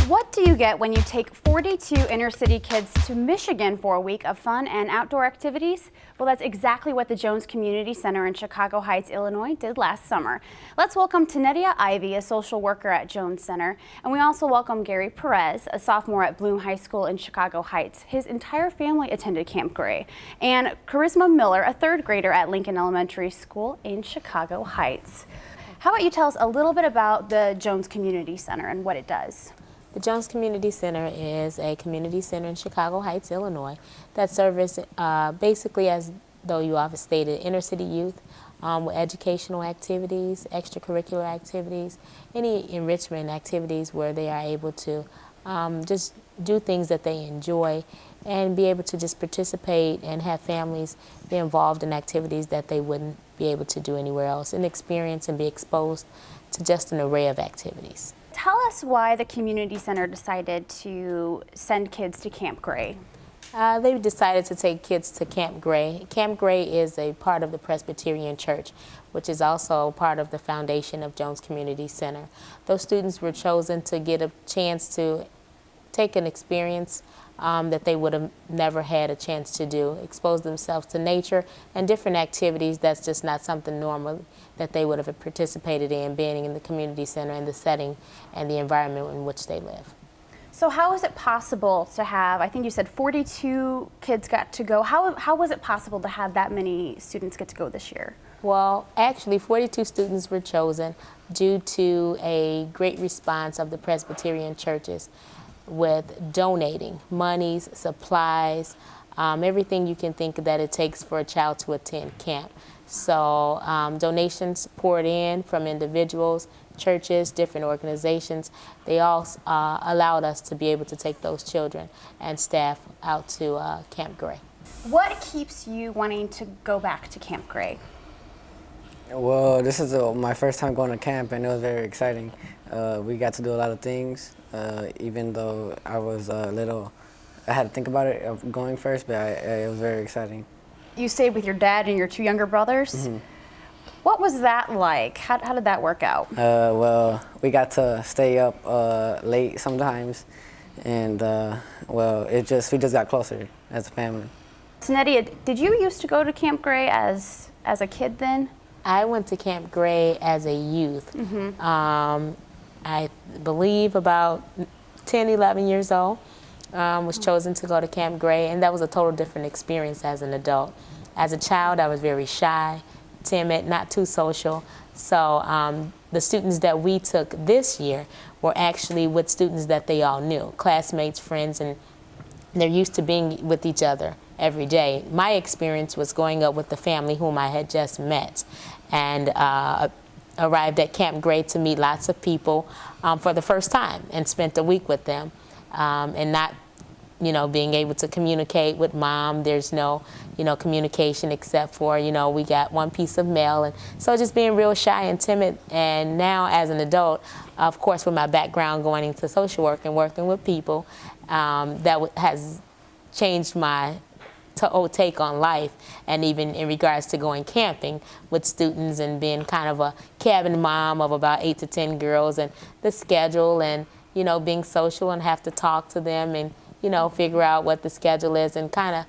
What do you get when you take 42 inner city kids to Michigan for a week of fun and outdoor activities? Well, that's exactly what the Jones Community Center in Chicago Heights, Illinois did last summer. Let's welcome Tanedia Ivy, a social worker at Jones Center, and we also welcome Gary Perez, a sophomore at Bloom High School in Chicago Heights. His entire family attended Camp Gray, and Charisma Miller, a third grader at Lincoln Elementary School in Chicago Heights. How about you tell us a little bit about the Jones Community Center and what it does? The Jones Community Center is a community center in Chicago Heights, Illinois, that serves basically, as though you often stated, inner city youth with educational activities, extracurricular activities, any enrichment activities where they are able to just do things that they enjoy and be able to just participate and have families be involved in activities that they wouldn't be able to do anywhere else and experience and be exposed to just an array of activities. Tell us why the community center decided to send kids to Camp Gray. They decided to take kids to Camp Gray. Camp Gray is a part of the Presbyterian Church, which is also part of the foundation of Jones Community Center. Those students were chosen to get a chance to take an experience that they would have never had a chance to do, expose themselves to nature and different activities that's just not something normal that they would have participated in, being in the community center and the setting and the environment in which they live. So how is it possible to have, I think you said 42 kids got to go. How was it possible to have that many students get to go this year? Well, actually 42 students were chosen due to a great response of the Presbyterian churches with donating monies, supplies, everything you can think that it takes for a child to attend camp. So donations poured in from individuals, churches, different organizations. They all allowed us to be able to take those children and staff out to Camp Gray. What keeps you wanting to go back to Camp Gray? Well, this is my first time going to camp, and it was very exciting. We got to do a lot of things, even though I was I had to think about it of going first, but it was very exciting. You stayed with your dad and your two younger brothers. Mm-hmm. What was that like? How did that work out? Well, we got to stay up late sometimes, and well, we just got closer as a family. Tanedia, did you used to go to Camp Gray as a kid then? I went to Camp Gray as a youth. Mm-hmm. I believe about 10, 11 years old. Was chosen to go to Camp Gray, and that was a total different experience as an adult. As a child, I was very shy, timid, not too social. So the students that we took this year were actually with students that they all knew, classmates, friends, and they're used to being with each other every day. My experience was going up with the family whom I had just met, and arrived at Camp Gray to meet lots of people for the first time and spent a week with them. And not, being able to communicate with mom. There's no, communication except for, we got one piece of mail. And so just being real shy and timid. And now as an adult, of course, with my background going into social work and working with people, that has changed my take on life, and even in regards to going camping with students and being kind of a cabin mom of about 8 to 10 girls, and the schedule, and being social and have to talk to them and figure out what the schedule is, and kind of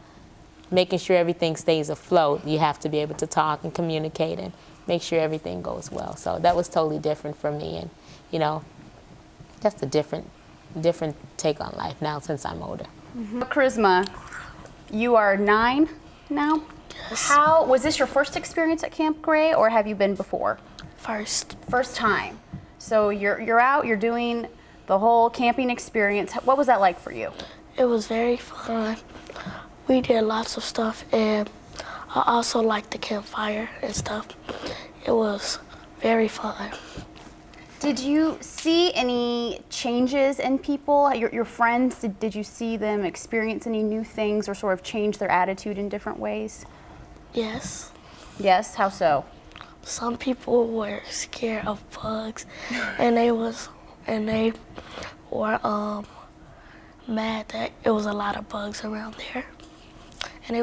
making sure everything stays afloat. You have to be able to talk and communicate and make sure everything goes well. So that was totally different for me, and just a different take on life now since I'm older. Mm-hmm. Charisma, you are 9 now. Yes. How was this your first experience at Camp Gray, or have you been before? First time. So you're out, you're doing the whole camping experience. What was that like for you? It was very fun. We did lots of stuff, and I also liked the campfire and stuff. It was very fun. Did you see any changes in people, your friends? Did you see them experience any new things or sort of change their attitude in different ways? Yes. Yes, how so? Some people were scared of bugs, and they were mad that it was a lot of bugs around there. And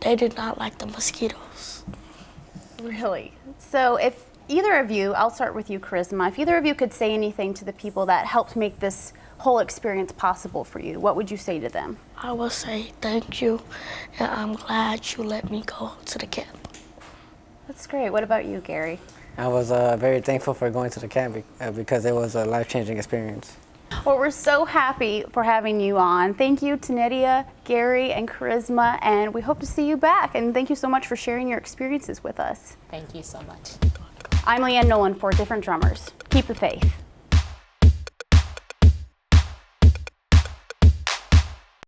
they did not like the mosquitoes. Really? So if either of you, I'll start with you, Charisma. If either of you could say anything to the people that helped make this whole experience possible for you, what would you say to them? I will say thank you, and I'm glad you let me go to the camp. That's great. What about you, Gary? I was very thankful for going to the camp because it was a life-changing experience. Well, we're so happy for having you on. Thank you to Nydia, Gary, and Charisma, and we hope to see you back. And thank you so much for sharing your experiences with us. Thank you so much. I'm Leanne Nolan for Different Drummers. Keep the faith.